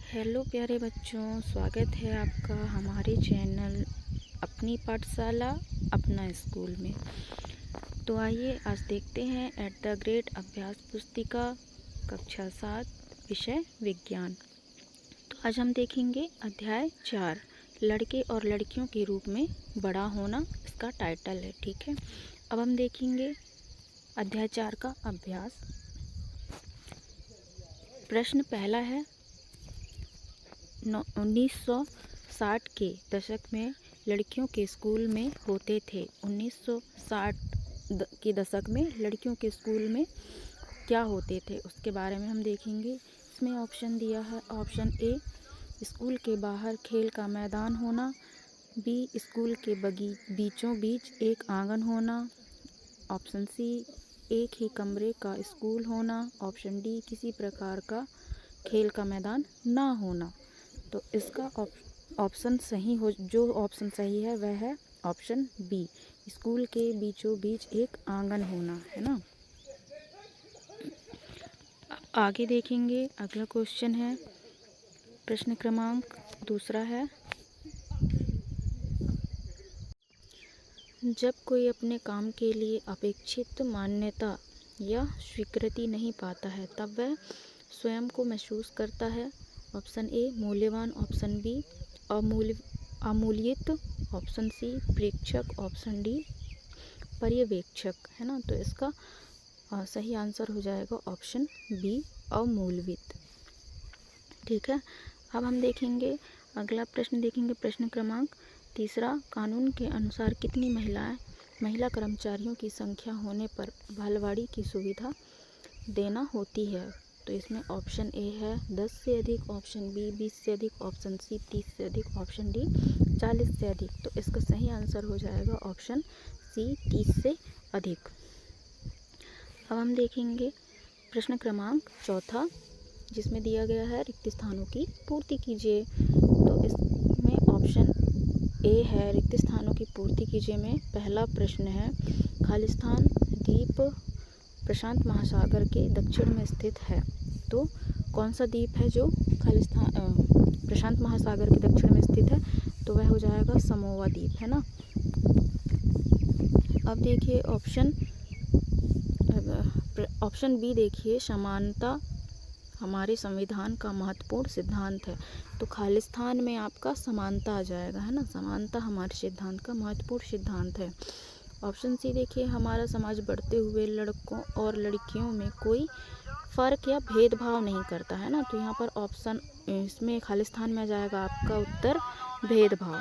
Hello प्यारे बच्चों, स्वागत है आपका हमारे चैनल अपनी पाठशाला अपना स्कूल में। तो आइए आज देखते हैं एट द ग्रेट अभ्यास पुस्तिका कक्षा 7 विषय विज्ञान। तो आज हम देखेंगे अध्याय 4 लड़के और लड़कियों के रूप में बड़ा होना, इसका टाइटल है। ठीक है, अब हम देखेंगे अध्याय 4 का अभ्यास। प्रश्न पहला है, 1960 के दशक में लड़कियों के स्कूल में होते थे। 1960 के दशक में लड़कियों के स्कूल में क्या होते थे उसके बारे में हम देखेंगे। इसमें ऑप्शन दिया है। ऑप्शन ए, स्कूल के बाहर खेल का मैदान होना। बी, स्कूल के बीचों बीच एक आंगन होना। ऑप्शन सी, एक ही कमरे का स्कूल होना। ऑप्शन डी, किसी प्रकार का खेल का मैदान ना होना। तो इसका ऑप्शन सही है वह है ऑप्शन बी, स्कूल के बीचों बीच एक आंगन होना, है ना। आगे देखेंगे, अगला क्वेश्चन है, प्रश्न क्रमांक दूसरा है, जब कोई अपने काम के लिए अपेक्षित मान्यता या स्वीकृति नहीं पाता है तब वह स्वयं को महसूस करता है। ऑप्शन ए, मूल्यवान। ऑप्शन बी, अमूल्यित। ऑप्शन सी, प्रेक्षक। ऑप्शन डी, पर्यवेक्षक, है ना। तो इसका सही आंसर हो जाएगा ऑप्शन बी, अमूल्यित। ठीक है, अब हम देखेंगे अगला प्रश्न देखेंगे, प्रश्न क्रमांक तीसरा, कानून के अनुसार कितनी महिला कर्मचारियों की संख्या होने पर बालवाड़ी की सुविधा देना होती है। तो इसमें ऑप्शन ए है 10 से अधिक। ऑप्शन बी 20 से अधिक। ऑप्शन सी 30 से अधिक। ऑप्शन डी 40 से अधिक। तो इसका सही आंसर हो जाएगा ऑप्शन सी, 30 से अधिक। अब हम देखेंगे प्रश्न क्रमांक चौथा, जिसमें दिया गया है रिक्त स्थानों की पूर्ति कीजिए। तो इसमें ऑप्शन ए है रिक्त स्थानों की पूर्ति कीजिए में पहला प्रश्न है, खालिस्तान द्वीप प्रशांत महासागर के दक्षिण में स्थित है। तो कौन सा द्वीप है जो प्रशांत महासागर के दक्षिण में स्थित है? तो वह हो जाएगा समोआ द्वीप, है ना। अब देखिए ऑप्शन बी देखिए, समानता हमारे संविधान का महत्वपूर्ण सिद्धांत है। तो खालिस्तान में आपका समानता आ जाएगा, है ना। समानता हमारे सिद्धांत का महत्वपूर्ण सिद्धांत है। ऑप्शन सी देखिए, हमारा समाज बढ़ते हुए लड़कों और लड़कियों में कोई फ़र्क या भेदभाव नहीं करता, है ना। तो यहाँ पर ऑप्शन इसमें खालिस्तान में आ जाएगा आपका उत्तर भेदभाव।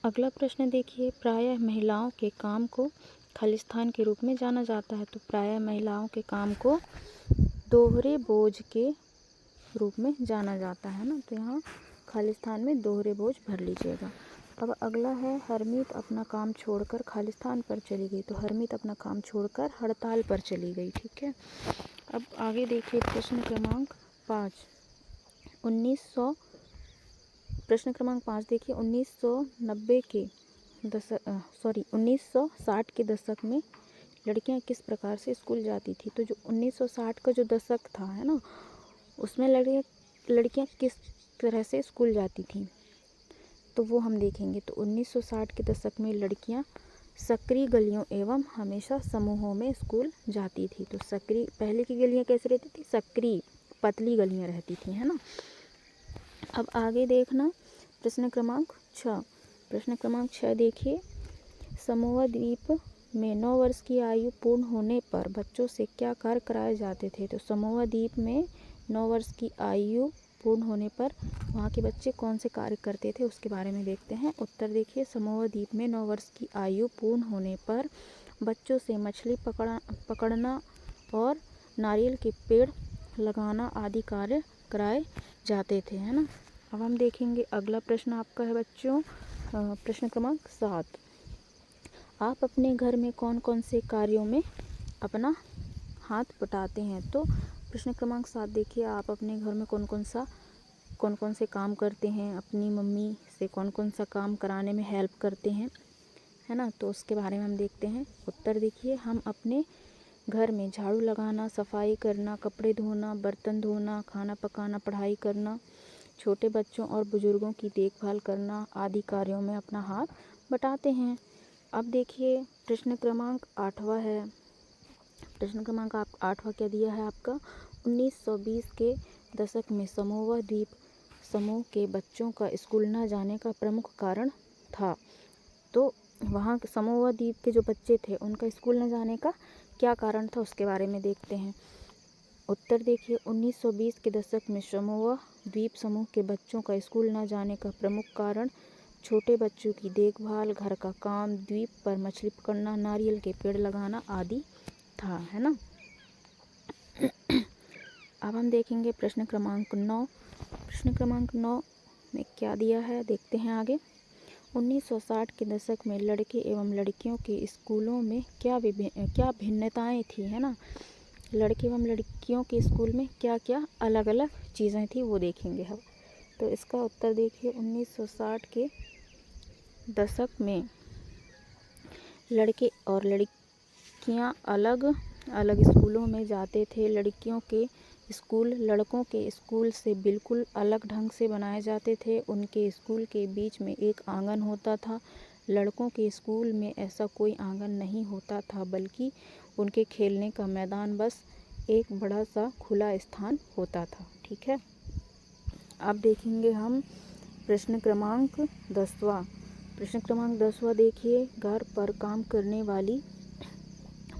अगला प्रश्न देखिए, प्रायः महिलाओं के काम को खालिस्तान के रूप में जाना जाता है। तो प्रायः महिलाओं के काम को दोहरे बोझ के रूप में जाना जाता है ना। तो यहाँ खालिस्तान में दोहरे बोझ भर लीजिएगा। अब अगला है, हरमीत अपना काम छोड़कर खालिस्तान पर चली गई। तो हरमीत अपना काम छोड़कर हड़ताल पर चली गई। ठीक है, अब आगे देखिए प्रश्न क्रमांक 5, प्रश्न क्रमांक 5 देखिए, 1960 के दशक में लड़कियां किस प्रकार से स्कूल जाती थी। तो जो 1960 का जो दशक था, है ना, उसमें लड़कियां किस तरह से स्कूल जाती थी तो वो हम देखेंगे। तो 1960 के दशक में लड़कियां सक्रिय गलियों एवं हमेशा समूहों में स्कूल जाती थी। तो सक्रिय, पहले की गलियां कैसे रहती थी? सक्रिय पतली गलियां रहती थी, है ना। अब आगे देखना प्रश्न क्रमांक 6, प्रश्न क्रमांक 6 देखिए, समोआ द्वीप में 9 वर्ष की आयु पूर्ण होने पर बच्चों से क्या कार्य कराए जाते थे। तो समोआ द्वीप में 9 वर्ष की आयु पूर्ण होने पर वहाँ के बच्चे कौन से कार्य करते थे उसके बारे में देखते हैं। उत्तर देखिए, समोआ द्वीप में 9 वर्ष की आयु पूर्ण होने पर बच्चों से मछली पकड़ना और नारियल के पेड़ लगाना आदि कार्य कराए जाते थे, है ना। अब हम देखेंगे अगला प्रश्न आपका है बच्चों, प्रश्न क्रमांक 7, आप अपने घर में कौन कौन से कार्यों में अपना हाथ बटाते हैं। तो प्रश्न क्रमांक 7 देखिए, आप अपने घर में कौन कौन से काम करते हैं, अपनी मम्मी से कौन कौन सा काम कराने में हेल्प करते हैं, है ना। तो उसके बारे में हम देखते हैं। उत्तर देखिए, हम अपने घर में झाड़ू लगाना, सफाई करना, कपड़े धोना, बर्तन धोना, खाना पकाना, पढ़ाई करना, छोटे बच्चों और बुजुर्गों की देखभाल करना आदि कार्यों में अपना हाथ बटाते हैं। अब देखिए प्रश्न क्रमांक 8वां है। प्रश्न क्रमांक 8वां क्या दिया है आपका? 1920 के दशक में समोआ द्वीप समूह के बच्चों का स्कूल न जाने का प्रमुख कारण था। तो वहाँ समोआ द्वीप के जो बच्चे थे उनका स्कूल न जाने का क्या कारण था उसके बारे में देखते हैं। उत्तर देखिए 1920 के दशक में समोआ द्वीप समूह के बच्चों का स्कूल न जाने का प्रमुख कारण छोटे बच्चों की देखभाल, घर का काम, द्वीप पर मछली पकड़ना, नारियल के पेड़ लगाना आदि था, है ना। अब हम देखेंगे प्रश्न क्रमांक 9। प्रश्न क्रमांक 9 में क्या दिया है देखते हैं आगे। 1960 के दशक में लड़के एवं लड़कियों के स्कूलों में क्या भिन्नताएं थी, है ना। लड़के एवं लड़कियों के स्कूल में क्या क्या अलग अलग चीज़ें थी वो देखेंगे हम। तो इसका उत्तर देखिए 1960 के दशक में लड़के और लड़कियां अलग अलग स्कूलों में जाते थे। लड़कियों के स्कूल लड़कों के स्कूल से बिल्कुल अलग ढंग से बनाए जाते थे। उनके स्कूल के बीच में एक आंगन होता था। लड़कों के स्कूल में ऐसा कोई आंगन नहीं होता था, बल्कि उनके खेलने का मैदान बस एक बड़ा सा खुला स्थान होता था। ठीक है। अब देखेंगे हम प्रश्न क्रमांक 10वां। प्रश्न क्रमांक 10वां देखिए, घर पर काम करने वाली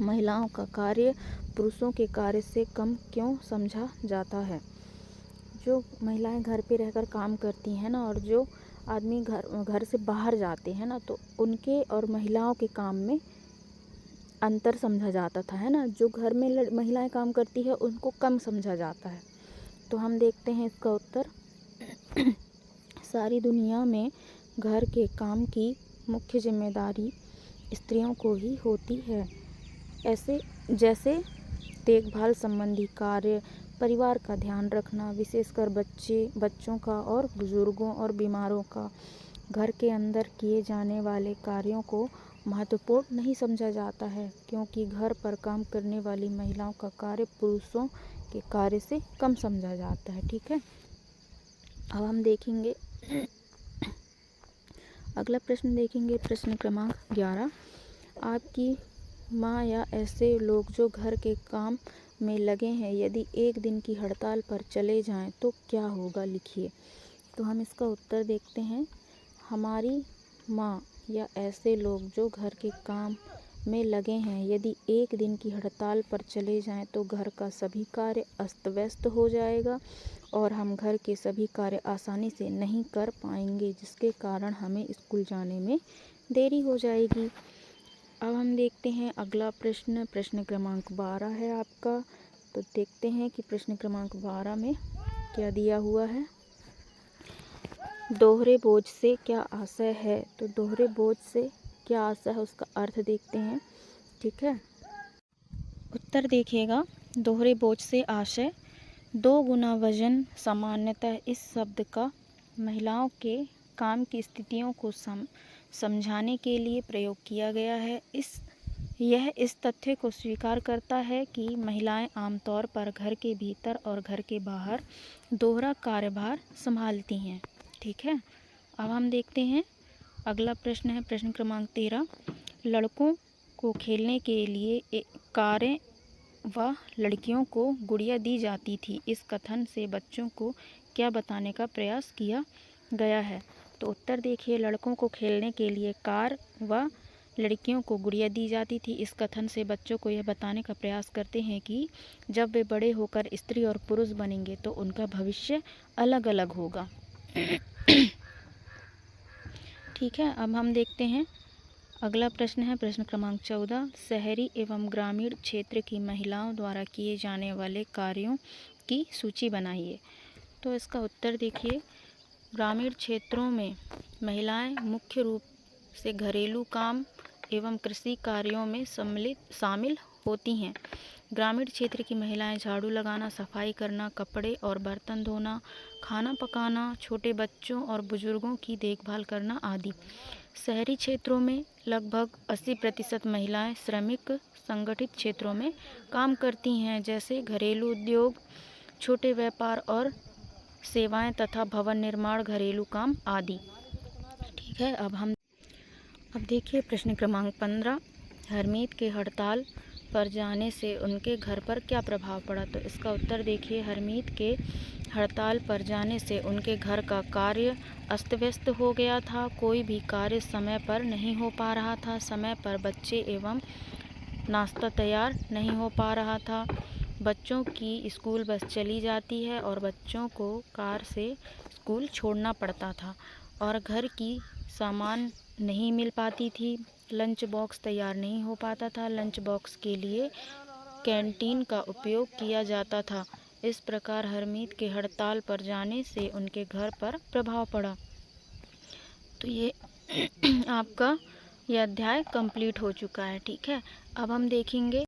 महिलाओं का कार्य पुरुषों के कार्य से कम क्यों समझा जाता है। जो महिलाएं घर पे रहकर काम करती हैं ना, और जो आदमी घर से बाहर जाते हैं ना, तो उनके और महिलाओं के काम में अंतर समझा जाता था, है ना। जो घर में महिलाएं काम करती है उनको कम समझा जाता है। तो हम देखते हैं इसका उत्तर। सारी दुनिया में घर के काम की मुख्य जिम्मेदारी स्त्रियों को ही होती है, ऐसे जैसे देखभाल संबंधी कार्य, परिवार का ध्यान रखना, विशेषकर बच्चों का और बुजुर्गों और बीमारों का। घर के अंदर किए जाने वाले कार्यों को महत्वपूर्ण नहीं समझा जाता है, क्योंकि घर पर काम करने वाली महिलाओं का कार्य पुरुषों के कार्य से कम समझा जाता है। ठीक है। अब हम देखेंगे अगला प्रश्न देखेंगे, प्रश्न क्रमांक 11। आपकी माँ या ऐसे लोग जो घर के काम में लगे हैं, यदि एक दिन की हड़ताल पर चले जाएं तो क्या होगा, लिखिए। तो हम इसका उत्तर देखते हैं। हमारी माँ या ऐसे लोग जो घर के काम में लगे हैं, यदि एक दिन की हड़ताल पर चले जाएं तो घर का सभी कार्य अस्त व्यस्त हो जाएगा और हम घर के सभी कार्य आसानी से नहीं कर पाएंगे, जिसके कारण हमें स्कूल जाने में देरी हो जाएगी। अब हम देखते हैं अगला प्रश्न। प्रश्न क्रमांक 12 है आपका। तो देखते हैं कि प्रश्न क्रमांक 12 में क्या दिया हुआ है। दोहरे बोझ से क्या आशय है। तो दोहरे बोझ से क्या आशय है उसका अर्थ देखते हैं। ठीक है। उत्तर देखिएगा, दोहरे बोझ से आशय 2 गुना वजन। सामान्यतः इस शब्द का महिलाओं के काम की स्थितियों को समझाने के लिए प्रयोग किया गया है। यह इस तथ्य को स्वीकार करता है कि महिलाएं आमतौर पर घर के भीतर और घर के बाहर दोहरा कार्यभार संभालती हैं। ठीक है। अब हम देखते हैं अगला प्रश्न है प्रश्न क्रमांक 13। लड़कों को खेलने के लिए कारें व लड़कियों को गुड़िया दी जाती थी। इस कथन से बच्चों को क्या बताने का प्रयास किया गया है। तो उत्तर देखिए, लड़कों को खेलने के लिए कार व लड़कियों को गुड़िया दी जाती थी। इस कथन से बच्चों को यह बताने का प्रयास करते हैं कि जब वे बड़े होकर स्त्री और पुरुष बनेंगे तो उनका भविष्य अलग अलग होगा। ठीक है। अब हम देखते हैं अगला प्रश्न है प्रश्न क्रमांक 14। शहरी एवं ग्रामीण क्षेत्र की महिलाओं द्वारा किए जाने वाले कार्यों की सूची बनाइए। तो इसका उत्तर देखिए, ग्रामीण क्षेत्रों में महिलाएं मुख्य रूप से घरेलू काम एवं कृषि कार्यों में शामिल होती हैं। ग्रामीण क्षेत्र की महिलाएं झाड़ू लगाना, सफाई करना, कपड़े और बर्तन धोना, खाना पकाना, छोटे बच्चों और बुजुर्गों की देखभाल करना आदि। शहरी क्षेत्रों में लगभग 80% महिलाएं श्रमिक संगठित क्षेत्रों में काम करती हैं, जैसे घरेलू उद्योग, छोटे व्यापार और सेवाएं तथा भवन निर्माण, घरेलू काम आदि। ठीक है, अब देखिए प्रश्न क्रमांक 15। हरमीत के हड़ताल पर जाने से उनके घर पर क्या प्रभाव पड़ा? तो इसका उत्तर देखिए, हरमीत के हड़ताल पर जाने से उनके घर का कार्य अस्त व्यस्त हो गया था। कोई भी कार्य समय पर नहीं हो पा रहा था। समय पर बच्चे एवं नाश्ता तैयार नहीं हो पा रहा था। बच्चों की स्कूल बस चली जाती है और बच्चों को कार से स्कूल छोड़ना पड़ता था और घर की सामान नहीं मिल पाती थी। लंच बॉक्स तैयार नहीं हो पाता था। लंच बॉक्स के लिए कैंटीन का उपयोग किया जाता था। इस प्रकार हरमीत के हड़ताल पर जाने से उनके घर पर प्रभाव पड़ा। तो ये आपका यह अध्याय कंप्लीट हो चुका है। ठीक है, अब हम देखेंगे